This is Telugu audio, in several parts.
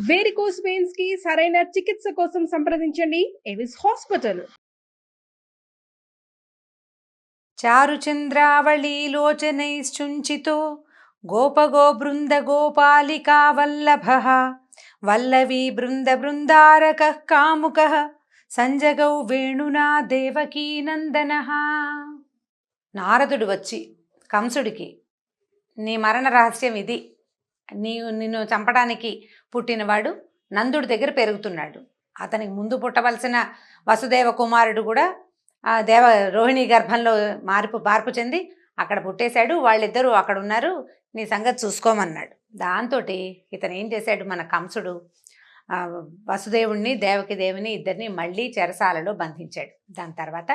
వేరికోస్ వెయిన్స్ కి సరైన చికిత్స కోసం సంప్రదించండి ఎవిస్ హాస్పిటల్. చారుచంద్రావళీలోచనైశ్చుంచితో గోపగో బృంద గోపాలికా వల్లభః వల్లవీ బృంద బృందారకః కాముకః సంజగౌ వేణునా దేవకీనందనః. నారదుడు వచ్చి కంసుడికి, నీ మరణ రహస్యం ఇది, నిన్ను చంపడానికి పుట్టినవాడు నందుడి దగ్గర పెరుగుతున్నాడు. అతనికి ముందు పుట్టవలసిన వసుదేవ కుమారుడు కూడా రోహిణి గర్భంలో మార్పు చెంది అక్కడ పుట్టేశాడు. వాళ్ళిద్దరూ అక్కడ ఉన్నారు, నీ సంగతి చూసుకోమన్నాడు. దాంతో ఇతను ఏం చేశాడు, మన కంసుడు వసుదేవుణ్ణి దేవిని ఇద్దరిని మళ్ళీ చెరసాలలో బంధించాడు. దాని తర్వాత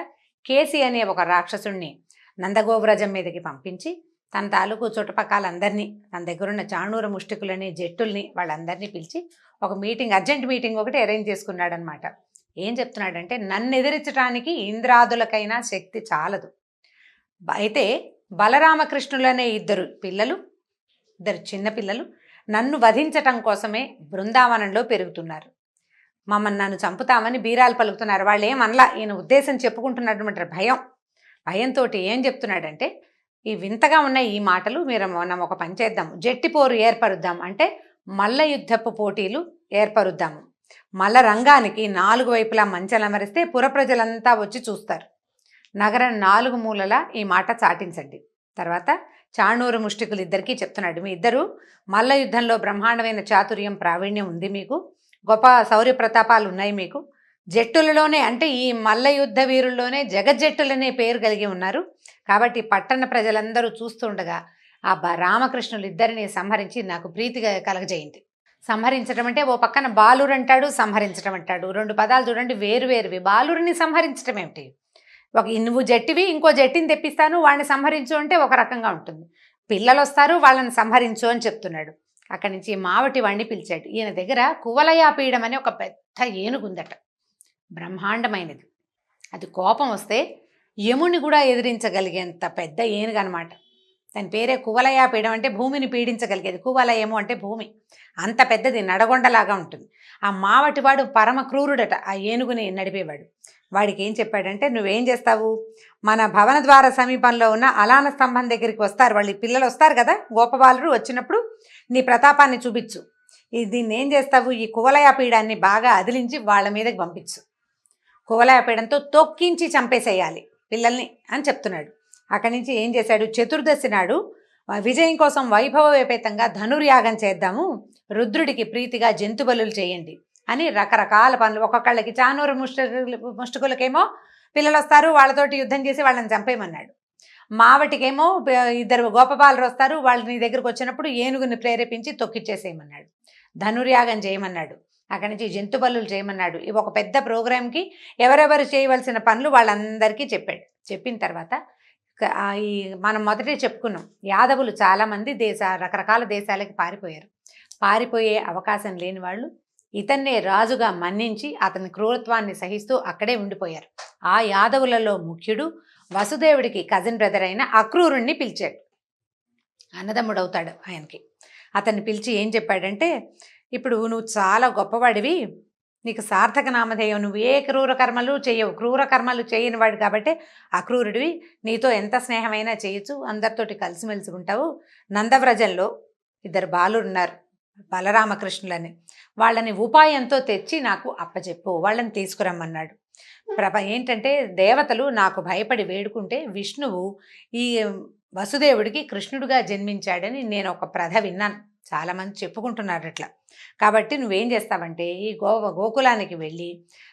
కేసి అనే ఒక రాక్షసుణ్ణి నందగోవ్రజం మీదకి పంపించి తన తాలూకు చుట్టుపక్కలందరినీ, తన దగ్గరున్న చాణూర ముష్టికులని జట్టుల్ని వాళ్ళందరినీ పిలిచి ఒక మీటింగ్, అర్జెంట్ మీటింగ్ ఒకటి అరేంజ్ చేసుకున్నాడు అనమాట. ఏం చెప్తున్నాడంటే, నన్ను ఎదిరించడానికి ఇంద్రాదులకైనా శక్తి చాలదు, అయితే బలరామకృష్ణులనే ఇద్దరు చిన్నపిల్లలు నన్ను వధించటం కోసమే బృందావనంలో పెరుగుతున్నారు. నన్ను చంపుతామని బీరాలు పలుకుతున్నారు. వాళ్ళు ఏమనలా, ఈయన ఉద్దేశం చెప్పుకుంటున్నటువంటి భయంతో ఏం చెప్తున్నాడంటే, ఈ వింతగా ఉన్న ఈ మాటలు మనం ఒక పని చేద్దాము, జట్టిపోరు ఏర్పరుద్దాం, అంటే మల్ల యుద్ధపు పోటీలు ఏర్పరుద్దాము. మల్ల రంగానికి 4 వైపులా మంచలమరిస్తే పుర ప్రజలంతా వచ్చి చూస్తారు. నగరం 4 మూలలా ఈ మాట చాటించండి. తర్వాత చాణూరు ముష్టికులు ఇద్దరికీ చెప్తున్నాడు, మీ ఇద్దరు మల్ల యుద్ధంలో బ్రహ్మాండమైన చాతుర్యం ప్రావీణ్యం ఉంది, మీకు గొప్ప శౌర్య ప్రతాపాలు ఉన్నాయి, మీకు జట్టులలోనే అంటే ఈ మల్ల యుద్ధ వీరుల్లోనే జగజ్జట్టులనే పేరు కలిగి ఉన్నారు. కాబట్టి పట్టణ ప్రజలందరూ చూస్తుండగా ఆ రామకృష్ణులు ఇద్దరిని సంహరించి నాకు ప్రీతిగా కలగజేయండి. సంహరించడం అంటే ఓ పక్కన బాలురు అంటాడు, సంహరించడం అంటాడు, 2 పదాలు చూడండి వేరువేరువి. బాలురిని సంహరించడం ఏమిటి, నువ్వు జట్టివి ఇంకో జట్టిని తెప్పిస్తాను వాడిని సంహరించు అంటే ఒక రకంగా ఉంటుంది. పిల్లలు వస్తారు వాళ్ళని సంహరించు అని చెప్తున్నాడు. అక్కడి నుంచి మావటి వాడిని పిలిచాడు. ఈయన దగ్గర కువలయాపీడం అనే ఒక పెద్ద ఏనుగుందట, బ్రహ్మాండమైనది. అది కోపం వస్తే యముని కూడా ఎదిరించగలిగేంత పెద్ద ఏనుగు అనమాట. దాని పేరే కువలయాపీడం, అంటే భూమిని పీడించగలిగేది. కువలయము అంటే భూమి, అంత పెద్దది, నడగొండలాగా ఉంటుంది. ఆ మావటివాడు పరమ క్రూరుడట, ఆ ఏనుగుని నడిపేవాడు. వాడికి ఏం చెప్పాడంటే, నువ్వేం చేస్తావు, మన భవన ద్వార సమీపంలో ఉన్న అలాన స్తంభం దగ్గరికి వస్తారు వాళ్ళు, పిల్లలు వస్తారు కదా గోపబాలురు, వచ్చినప్పుడు నీ ప్రతాపాన్ని చూపించు. దీన్ని ఏం చేస్తావు, ఈ కువలయాపీడాన్ని బాగా అదిలించి వాళ్ళ మీదకి పంపించు, కువలయాపీడంతో తొక్కించి చంపేసేయాలి పిల్లల్ని అని చెప్తున్నాడు. అక్కడి నుంచి ఏం చేశాడు, చతుర్దశి నాడు విజయం కోసం వైభవోపేతంగా ధనుర్యాగం చేద్దాము, రుద్రుడికి ప్రీతిగా జంతు బలులు చేయండి అని రకరకాల పనులు. ఒక్కొక్కళ్ళకి చానూరు ముష్టికులకేమో పిల్లలు వస్తారు, వాళ్ళతోటి యుద్ధం చేసి వాళ్ళని చంపేయమన్నాడు. మావటికేమో 2 గోపబాలురు వస్తారు, వాళ్ళు నీ దగ్గరకు వచ్చినప్పుడు ఏనుగుని ప్రేరేపించి తొక్కిచ్చేసేయమన్నాడు. ధనుర్యాగం చేయమన్నాడు. అక్కడి నుంచి జంతు బలులు చేయమన్నాడు. ఇవి ఒక పెద్ద ప్రోగ్రాంకి ఎవరెవరు చేయవలసిన పనులు వాళ్ళందరికీ చెప్పాడు. చెప్పిన తర్వాత మనం మొదటే చెప్పుకున్నాం, యాదవులు చాలామంది రకరకాల దేశాలకి పారిపోయే అవకాశం లేని వాళ్ళు ఇతన్నే రాజుగా మన్నించి అతని క్రూరత్వాన్ని సహిస్తూ అక్కడే ఉండిపోయారు. ఆ యాదవులలో ముఖ్యుడు వసుదేవుడికి కజిన్ బ్రదర్ అయిన అక్రూరుణ్ణి పిలిచాడు. అన్నదమ్ముడవుతాడు ఆయనకి. అతన్ని పిలిచి ఏం చెప్పాడంటే, ఇప్పుడు నువ్వు చాలా గొప్పవాడివి, నీకు సార్థక నామధేయం, నువ్వు ఏ క్రూర కర్మలు చేయవు, క్రూర కర్మలు చేయని వాడు కాబట్టి అక్రూరుడివి, నీతో ఎంత స్నేహమైనా చేయొచ్చు, అందరితోటి కలిసిమెలిసి ఉంటావు. నందవ్రజంలో 2 బాలురు ఉన్నారు, బలరామకృష్ణులని, వాళ్ళని ఉపాయంతో తెచ్చి నాకు అప్పచెప్పు, వాళ్ళని తీసుకురమ్మన్నాడు. ఏంటంటే దేవతలు నాకు భయపడి వేడుకుంటే విష్ణువు ఈ వసుదేవుడికి కృష్ణుడుగా జన్మించాడని నేను ఒక ప్రథ విన్నాను, చాలామంది చెప్పుకుంటున్నారు అట్లా. కాబట్టి నువ్వేం చేస్తావంటే ఈ గోకులానికి వెళ్ళి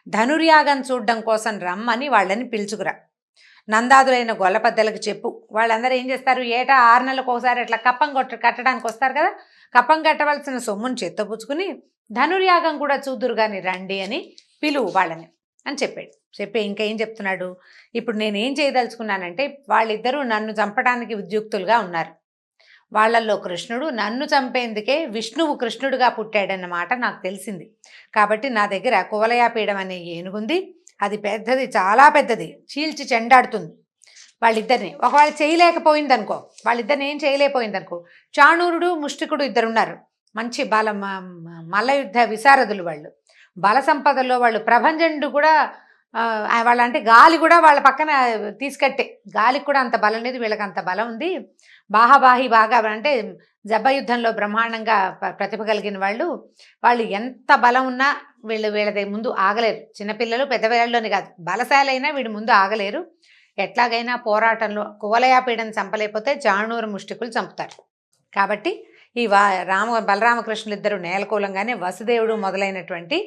ధనుర్యాగం చూడడం కోసం రమ్మని వాళ్ళని పిలుచుకురా, నందాదులైన గొల్లపద్దలకు చెప్పు. వాళ్ళందరూ ఏం చేస్తారు, ఏటా 6 నెలలకు ఒకసారి అట్లా కప్పం కట్టడానికి వస్తారు కదా, కప్పం కట్టవలసిన సొమ్మును చెత్తపుచ్చుకుని ధనుర్యాగం కూడా చూద్దురు కానీ రండి అని పిలువు వాళ్ళని అని చెప్పాడు. ఇంకా ఏం చెప్తున్నాడు, ఇప్పుడు నేనేం చేయదలుచుకున్నానంటే వాళ్ళిద్దరూ నన్ను చంపడానికి ఉద్యుక్తులుగా ఉన్నారు, వాళ్ళల్లో కృష్ణుడు నన్ను చంపేందుకే విష్ణువు కృష్ణుడుగా పుట్టాడన్నమాట నాకు తెలిసింది. కాబట్టి నా దగ్గర కువలయాపీడం అనే ఏనుగుంది, అది పెద్దది, చాలా పెద్దది, చీల్చి చెండాడుతుంది వాళ్ళిద్దరిని. ఒకవేళ చేయలేకపోయిందనుకో, వాళ్ళిద్దరిని ఏం చేయలేకపోయిందనుకో, చాణూరుడు ముష్టికుడు 2 ఉన్నారు, మంచి మల్లయుద్ధ విశారదులు వాళ్ళు. బల సంపదలో వాళ్ళు ప్రభంజనుడు కూడా వాళ్ళంటే గాలి కూడా వాళ్ళ పక్కన తీసుకట్టే. గాలికి కూడా అంత బలం లేదు, వీళ్ళకి అంత బలం ఉంది. బాహాబాహి బాగా అంటే జబ్బ యుద్ధంలో బ్రహ్మాండంగా ప్రతిభ కలిగిన వాళ్ళు ఎంత బలం ఉన్నా వీళ్ళది ముందు ఆగలేరు. చిన్నపిల్లలు పెద్దపిల్లల్లోని కాదు, బలశాలైనా వీడి ముందు ఆగలేరు. ఎట్లాగైనా పోరాటంలో కువలయాపీడని చంపలేకపోతే జాణూరు ముష్టికులు చంపుతారు. కాబట్టి ఈ బలరామకృష్ణులు ఇద్దరు నేలకూలంగానే వసుదేవుడు మొదలైనటువంటి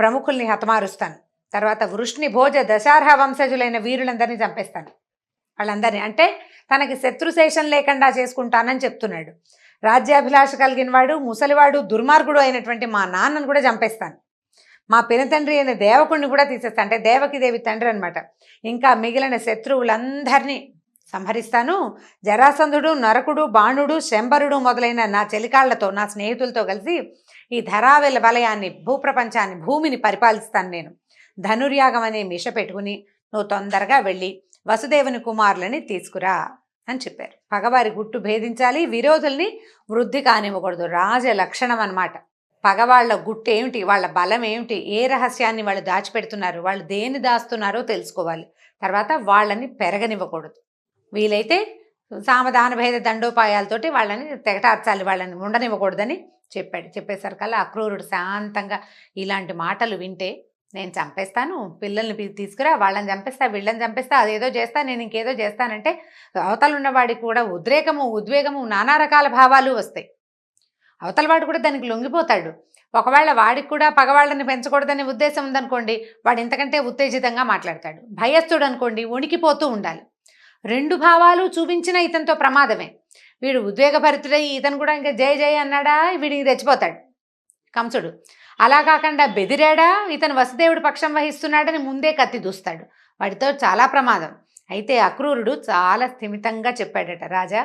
ప్రముఖుల్ని హతమారుస్తాను. తర్వాత వృష్ణి భోజ దశార్హ వంశజులైన వీరులందరినీ చంపేస్తాను. వాళ్ళందరినీ అంటే తనకి శత్రుశేషం లేకుండా చేసుకుంటానని చెప్తున్నాడు. రాజ్యాభిలాష కలిగిన వాడు, ముసలివాడు, దుర్మార్గుడు అయినటువంటి మా నాన్నను కూడా చంపేస్తాను. మా పినతండ్రి అయిన దేవకుడిని కూడా తీసేస్తాను. అంటే దేవకిదేవి తండ్రి అనమాట. ఇంకా మిగిలిన శత్రువులందరినీ సంహరిస్తాను. జరాసంధుడు, నరకుడు, బాణుడు, శంబరుడు మొదలైన నా చెలికాళ్లతో, నా స్నేహితులతో కలిసి ఈ ధరావెల వలయాన్ని, భూప్రపంచాన్ని, భూమిని పరిపాలిస్తాను. నేను ధనుర్యాగం అనే మిష పెట్టుకుని నువ్వు తొందరగా వెళ్ళి వసుదేవుని కుమారులని తీసుకురా అని చెప్పారు. పగవారి గుట్టు భేదించాలి, విరోధుల్ని వృద్ధి కానివ్వకూడదు. రాజ లక్షణం అన్నమాట. పగవాళ్ల గుట్టు ఏమిటి, వాళ్ళ బలం ఏమిటి, ఏ రహస్యాన్ని వాళ్ళు దాచిపెడుతున్నారు, వాళ్ళు దేన్ని దాస్తున్నారో తెలుసుకోవాలి. తర్వాత వాళ్ళని పెరగనివ్వకూడదు. వీలైతే సామధాన భేద దండోపాయాలతోటి వాళ్ళని తెగటార్చాలి, వాళ్ళని ఉండనివ్వకూడదని చెప్పాడు. చెప్పేసరికల్లా అక్రూరుడు శాంతంగా ఇలాంటి మాటలు వింటే నేను చంపేస్తాను, పిల్లల్ని తీసుకురా, వాళ్ళని చంపేస్తా, వీళ్ళని చంపేస్తా, అదేదో చేస్తా, నేను ఇంకేదో చేస్తానంటే అవతల ఉన్నవాడికి కూడా ఉద్రేకము, ఉద్వేగము, నానా రకాల భావాలు వస్తాయి. అవతలవాడు కూడా దానికి లొంగిపోతాడు. ఒకవేళ వాడికి కూడా పగవాళ్ళని పెంచకూడదనే ఉద్దేశం ఉందనుకోండి, వాడు ఇంతకంటే ఉత్తేజితంగా మాట్లాడతాడు. భయస్థుడు అనుకోండి, వణికిపోతూ ఉండాలి. రెండు భావాలు చూపించిన ఇతనితో ప్రమాదమే. వీడు ఉద్వేగభరితుడై ఇతను కూడా ఇంకా జయ జయ అన్నాడా, వీడికి రెచ్చిపోతాడు కంసుడు. అలా కాకుండా బెదిరాడా, ఇతను వసుదేవుడు పక్షం వహిస్తున్నాడని ముందే కత్తి దూస్తాడు. వాడితో చాలా ప్రమాదం. అయితే అక్రూరుడు చాలా స్థిమితంగా చెప్పాడట, రాజా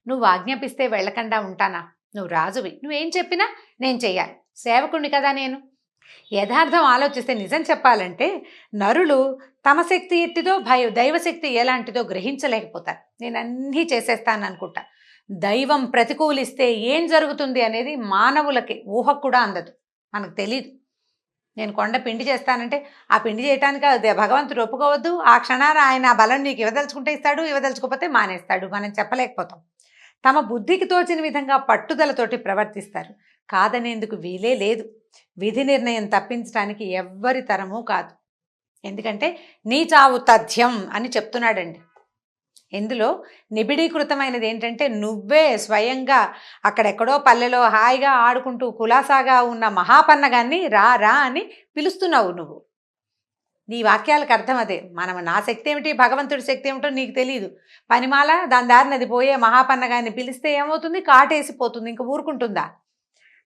నువ్వు ఆజ్ఞాపిస్తే వెళ్ళకుండా ఉంటానా? నువ్వు రాజువి, నువ్వేం చెప్పినా నేను చెయ్యాలి, సేవకుణ్ణి కదా నేను. యథార్థం ఆలోచిస్తే నిజం చెప్పాలంటే నరులు తమ శక్తి ఎట్టిదో దైవశక్తి ఎలాంటిదో గ్రహించలేకపోతారు. నేను అన్నీ చేసేస్తాను అనుకుంటా. దైవం ప్రతికూలిస్తే ఏం జరుగుతుంది అనేది మానవులకి ఊహకు కూడా అందదు, మనకు తెలీదు. నేను కొండ పిండి చేస్తానంటే ఆ పిండి చేయటానికి భగవంతుడు ఒప్పుకోవద్దు. ఆ క్షణాన ఆయన ఆ బలం నీకు ఇవ్వదలుచుకుంటే ఇస్తాడు, ఇవ్వదలుచుకోకపోతే మానేస్తాడు. మనం చెప్పలేకపోతాం. తమ బుద్ధికి తోచిన విధంగా పట్టుదలతోటి ప్రవర్తిస్తారు. కాదనేందుకు వీలే లేదు. విధి నిర్ణయం తప్పించడానికి ఎవ్వరి తరమూ కాదు. ఎందుకంటే నీ చావు తథ్యం అని చెప్తున్నాడండి. ఇందులో నిబిడీకృతమైనది ఏంటంటే నువ్వే స్వయంగా అక్కడెక్కడో పల్లెలో హాయిగా ఆడుకుంటూ కులాసాగా ఉన్న మహాపన్నగాన్ని రా రా అని పిలుస్తున్నావు నువ్వు. నీ వాక్యాలకు అర్థం అదే. నా శక్తి ఏమిటి, భగవంతుడి శక్తి ఏమిటో నీకు తెలియదు. పనిమాల దాని దారిని అది పోయే మహాపన్నగాన్ని పిలిస్తే ఏమవుతుంది, కాటేసిపోతుంది, ఇంక ఊరుకుంటుందా?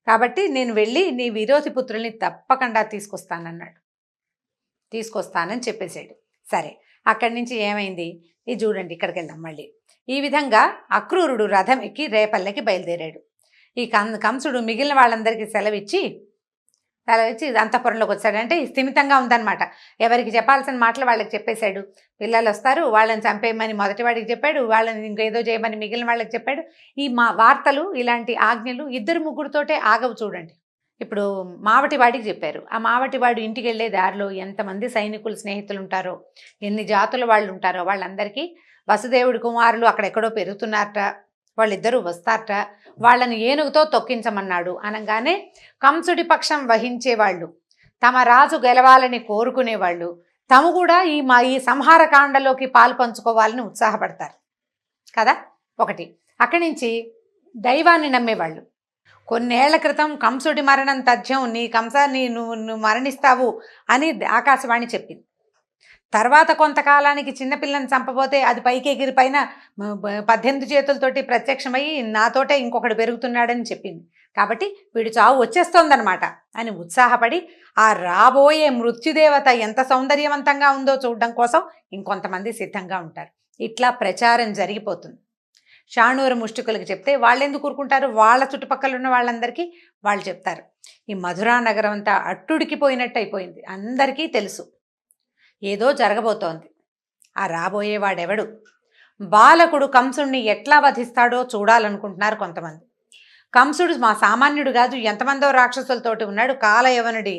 కాబట్టి నేను వెళ్ళి నీ విరోధి పుత్రుల్ని తప్పకుండా తీసుకొస్తానని చెప్పేశాడు. సరే, అక్కడి నుంచి ఏమైంది ఇది చూడండి. ఇక్కడికి వెళ్దాం మళ్ళీ. ఈ విధంగా అక్రూరుడు రథం ఎక్కి రేపల్లెకి బయలుదేరాడు. ఈ కంసుడు మిగిలిన వాళ్ళందరికీ సెలవిచ్చి అంతఃపురంలోకి వచ్చాడు. అంటే స్థిమితంగా ఉందన్నమాట. ఎవరికి చెప్పాల్సిన మాటలు వాళ్ళకి చెప్పేశాడు. పిల్లలు వస్తారు, వాళ్ళని చంపేయమని మొదటి వాడికి చెప్పాడు, వాళ్ళని ఇంకేదో చేయమని మిగిలిన వాళ్ళకి చెప్పాడు. ఈ వార్తలు, ఇలాంటి ఆజ్ఞలు ఇద్దరు ముగ్గురుతోటే ఆగవు. చూడండి, ఇప్పుడు మావటివాడికి చెప్పారు. ఆ మావటివాడు ఇంటికి వెళ్ళే దారిలో ఎంతమంది సైనికులు స్నేహితులు ఉంటారో, ఎన్ని జాతుల వాళ్ళు ఉంటారో వాళ్ళందరికీ వసుదేవుడి కుమారులు అక్కడెక్కడో పెరుగుతున్నారట, వాళ్ళిద్దరూ వస్తారట, వాళ్ళని ఏనుగుతో తొక్కించమన్నాడు అనగానే కంసుడి పక్షం వహించేవాళ్ళు, తమ రాజు గెలవాలని కోరుకునేవాళ్ళు తాము కూడా ఈ సంహారకాండలోకి పాలు పంచుకోవాలని ఉత్సాహపడతారు కదా. ఒకటి. అక్కడి నుంచి దైవాన్ని నమ్మేవాళ్ళు. కొన్నేళ్ల క్రితం కంసుడి మరణం తథ్యం, నువ్వు మరణిస్తావు అని ఆకాశవాణి చెప్పింది. తర్వాత కొంతకాలానికి చిన్నపిల్లని చంపబోతే అది పైకి ఎగిరి పైన 18 చేతులతోటి ప్రత్యక్షమయ్యి నాతోటే ఇంకొకడు పెరుగుతున్నాడని చెప్పింది. కాబట్టి వీడు చావు వచ్చేస్తోందనమాట అని ఉత్సాహపడి ఆ రాబోయే మృత్యుదేవత ఎంత సౌందర్యవంతంగా ఉందో చూడడం కోసం ఇంకొంతమంది సిద్ధంగా ఉంటారు. ఇట్లా ప్రచారం జరిగిపోతుంది. షాణూరు ముష్టికులకు చెప్తే వాళ్ళు ఎందుకు ఊరుకుంటారు? వాళ్ళ చుట్టుపక్కల ఉన్న వాళ్ళందరికీ వాళ్ళు చెప్తారు. ఈ మధురా నగరం అంతా అట్టుడికిపోయినట్టు అయిపోయింది. అందరికీ తెలుసు ఏదో జరగబోతోంది. ఆ రాబోయేవాడెవడు, బాలకుడు కంసుణ్ణి ఎట్లా వధిస్తాడో చూడాలనుకుంటున్నారు కొంతమంది. కంసుడు మా సామాన్యుడు కాదు, ఎంతమందో రాక్షసులతోటి ఉన్నాడు, కాలయవనుడి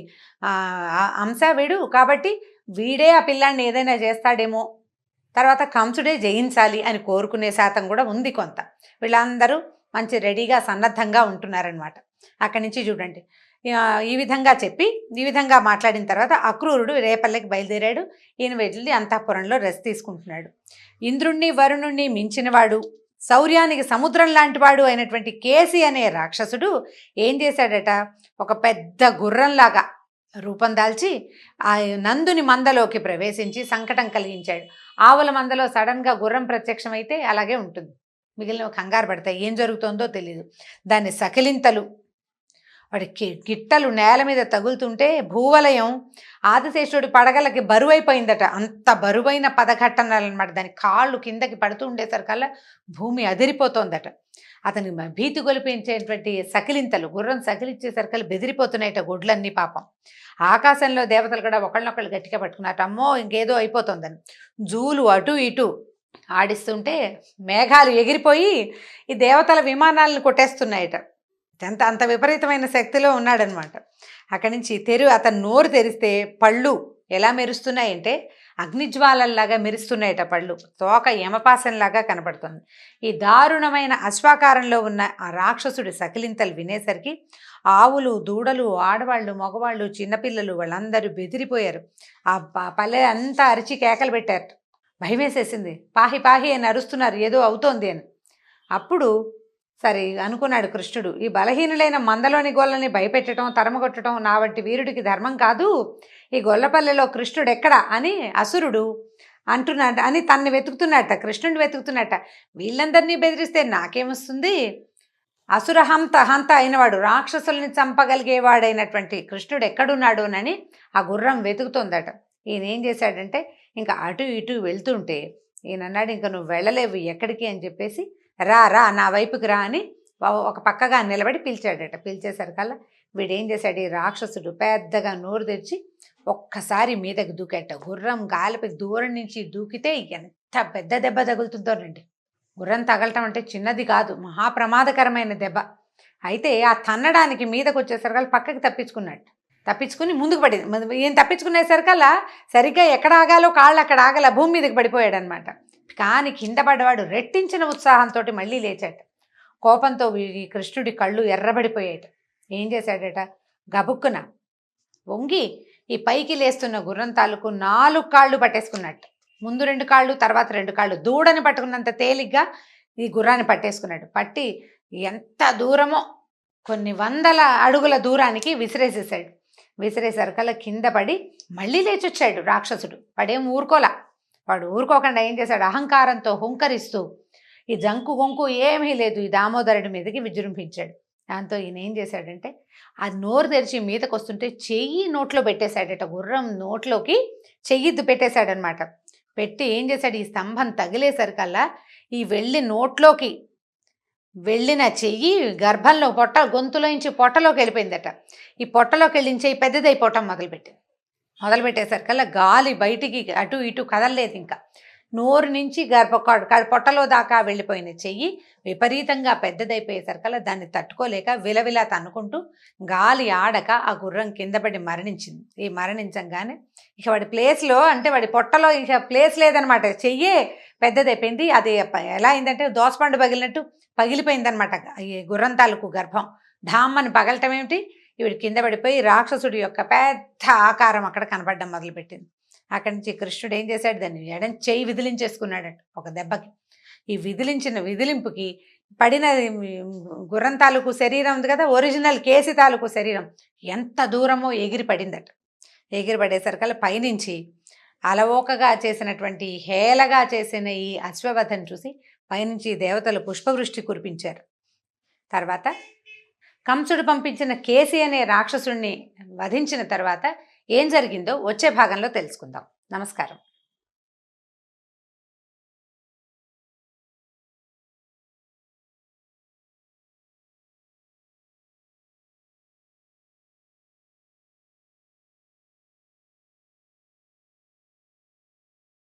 అంశ వీడు, కాబట్టి వీడే ఆ పిల్లాన్ని ఏదైనా చేస్తాడేమో, తర్వాత కంసుడే జయించాలి అని కోరుకునే శాతం కూడా ఉంది కొంత. వీళ్ళందరూ మంచి రెడీగా సన్నద్ధంగా ఉంటున్నారనమాట. అక్కడి నుంచి చూడండి, ఈ విధంగా చెప్పి ఈ విధంగా మాట్లాడిన తర్వాత అక్రూరుడు రేపల్లెకి బయలుదేరాడు. ఈయన వెళ్ళి అంతఃపురంలో రెస్ట్ తీసుకుంటున్నాడు. ఇంద్రుణ్ణి వరుణుణ్ణి మించినవాడు, శౌర్యానికి సముద్రం లాంటివాడు అయినటువంటి కేసి అనే రాక్షసుడు ఏం చేశాడట, ఒక పెద్ద గుర్రంలాగా రూపం దాల్చి ఆ నందుని మందలోకి ప్రవేశించి సంకటం కలిగించాడు. ఆవుల మందలో సడన్గా గుర్రం ప్రత్యక్షమైతే అలాగే ఉంటుంది, మిగిలిన కంగారు పడతాయి, ఏం జరుగుతుందో తెలియదు. దాన్ని సకిలింతలు, వాడి గిట్టలు నేల మీద తగులుతుంటే భూవలయం ఆదిశేషుడి పడగలకి బరువైపోయిందట. అంత బరువైన పదఘట్టనాలన్నమాట. దాని కాళ్ళు కిందకి పడుతూ ఉండేసరికల్లా భూమి అదిరిపోతోందట. అతని భీతి గొలిపించేటువంటి సకిలింతలు, గుర్రం సకిలిచ్చేసరికల్లా బెదిరిపోతున్నాయట గొడ్లన్నీ పాపం. ఆకాశంలో దేవతలు కూడా ఒకళ్ళనొకళ్ళు గట్టిగా పట్టుకున్నట్టు, అమ్మో ఇంకేదో అయిపోతుందని జూలు అటు ఇటు ఆడిస్తుంటే మేఘాలు ఎగిరిపోయి ఈ దేవతల విమానాలను కొట్టేస్తున్నాయట. అంత విపరీతమైన శక్తిలో ఉన్నాడనమాట. అక్కడి నుంచి అతను నోరు తెరిస్తే పళ్ళు ఎలా మెరుస్తున్నాయంటే అగ్నిజ్వాలల్లాగా మెరుస్తున్నాయట పళ్ళు, తోక యమపాసంలాగా కనపడుతుంది. ఈ దారుణమైన అశ్వాకారంలో ఉన్న ఆ రాక్షసుడి సకిలింతలు వినేసరికి ఆవులు, దూడలు, ఆడవాళ్ళు, మగవాళ్ళు, చిన్నపిల్లలు వాళ్ళందరూ బెదిరిపోయారు. ఆ పల్లె అంతా అరిచి కేకలు పెట్టారు. భయం వేసేసింది. పాహి పాహి అని అరుస్తున్నారు, ఏదో అవుతోంది అని. అప్పుడు సరే అనుకున్నాడు కృష్ణుడు, ఈ బలహీనులైన మందలోని గొల్లని భయపెట్టడం, తరమగొట్టడం నా వంటి వీరుడికి ధర్మం కాదు. ఈ గొల్లపల్లెలో కృష్ణుడు ఎక్కడా అని అసురుడు అంటున్నాడు అని తన్ని వెతుకుతున్నట్ట, కృష్ణుడిని వెతుకుతున్నట్ట. వీళ్ళందరినీ బెదిరిస్తే నాకేమొస్తుంది? అసుర హంత అయినవాడు, రాక్షసుల్ని చంపగలిగేవాడైనటువంటి కృష్ణుడు ఎక్కడున్నాడు అని ఆ గుర్రం వెతుకుతోందట. ఈయన ఏం చేశాడంటే ఇంకా అటు ఇటు వెళ్తుంటే ఈయన అన్నాడు, ఇంకా నువ్వు వెళ్ళలేవు ఎక్కడికి అని చెప్పేసి, రా రా నా వైపుకి రా అని ఒక పక్కగా నిలబడి పిలిచాడట. పిలిచేసరికల్లా వీడేం చేశాడు, ఈ రాక్షసుడు పెద్దగా నోరు తెరిచి ఒక్కసారి మీదకి దూకేట. గుర్రం గాలిపై దూరం నుంచి దూకితే ఎంత పెద్ద దెబ్బ తగులుతుందోనండి. గుర్రం తగలటం అంటే చిన్నది కాదు, మహాప్రమాదకరమైన దెబ్బ. అయితే ఆ తన్నడానికి మీదకి వచ్చేసరికల్లా పక్కకి తప్పించుకుని ముందుకు పడింది. ఈయన తప్పించుకునేసరికల్లా సరిగ్గా ఎక్కడ ఆగాలో కాళ్ళు అక్కడ ఆగల, భూమి మీదకి పడిపోయాడు అనమాట. కానీ కింద పడ్డవాడు రెట్టించిన ఉత్సాహంతో మళ్ళీ లేచాట. కోపంతో ఈ కృష్ణుడి కళ్ళు ఎర్రబడిపోయాట. ఏం చేశాడట, గబుక్కున వంగి ఈ పైకి లేస్తున్న గుర్రం తాలూకు 4 కాళ్ళు పట్టేసుకున్నట్టు. ముందు 2 కాళ్ళు, తర్వాత 2 కాళ్ళు, దూడని పట్టుకున్నంత తేలిగ్గా ఈ గుర్రాన్ని పట్టేసుకున్నాడు. పట్టి ఎంత దూరమో కొన్ని 100 అడుగుల దూరానికి విసిరేసేసాడు. విసిరేసరికల్లా కింద పడి మళ్ళీ లేచొచ్చాడు రాక్షసుడు. వాడేం ఊరుకోలా. వాడు ఊరుకోకుండా ఏం చేశాడు, అహంకారంతో హుంకరిస్తూ ఈ జంకు గొంకు ఏమీ లేదు ఈ దామోదరుడి మీదకి విజృంభించాడు. దాంతో ఈయన ఏం చేశాడంటే ఆ నోరు తెరిచి మీదకి వస్తుంటే చెయ్యి నోట్లో పెట్టేశాడట. గుర్రం నోట్లోకి చెయ్యి పెట్టేశాడనమాట. పెట్టి ఏం చేశాడు, ఈ స్తంభం తగిలేసరికల్లా ఈ నోట్లోకి వెళ్ళిన చెయ్యి గర్భంలో గొంతులోంచి పొట్టలోకి వెళ్ళిపోయిందట. ఈ పొట్టలోకి వెళ్ళిన చెయ్యి పెద్దదైపోవటం మొదలుపెట్టేసరికల్లా గాలి బయటికి అటు ఇటు కదలలేదు. ఇంకా నోరు నుంచి పొట్టలో దాకా వెళ్ళిపోయిన చెయ్యి విపరీతంగా పెద్దదైపోయేసరికల్లా దాన్ని తట్టుకోలేక విలవిలా తన్నుకుంటూ గాలి ఆడక ఆ గుర్రం కింద పడి మరణించింది. ఈ మరణించంగానే ఇక వాడి ప్లేస్లో, అంటే వాడి పొట్టలో ఇక ప్లేస్ లేదనమాట, చెయ్యే పెద్దదైపోయింది. అది ఎలా అయిందంటే దోసపండు పగిలినట్టు పగిలిపోయిందనమాట. ఈ గుర్రం తాలూకు గర్భం ఢామ్మని పగలటం ఏమిటి, ఈవిడ కింద పడిపోయి రాక్షసుడి యొక్క పెద్ద ఆకారం అక్కడ కనపడడం మొదలుపెట్టింది. అక్కడి నుంచి కృష్ణుడు ఏం చేశాడు, దాన్ని ఎడం చెయ్యి విదిలించేసుకున్నాడట ఒక దెబ్బకి. ఈ విదిలింపుకి పడిన గుర్రం తాలూకు శరీరం ఉంది కదా, ఒరిజినల్ కేసి తాలూకు శరీరం ఎంత దూరమో ఎగిరి పడిందట. ఎగిరి పడేసరికల్లా పైనుంచి అలవోకగా చేసినటువంటి హేళగా చేసిన ఈ అశ్వవధను చూసి పైనుంచి దేవతలు పుష్పవృష్టి కురిపించారు. తర్వాత కంసుడు పంపించిన కేసి అనే రాక్షసుడిని వధించిన తర్వాత ఏం జరిగిందో వచ్చే భాగంలో తెలుసుకుందాం. నమస్కారం.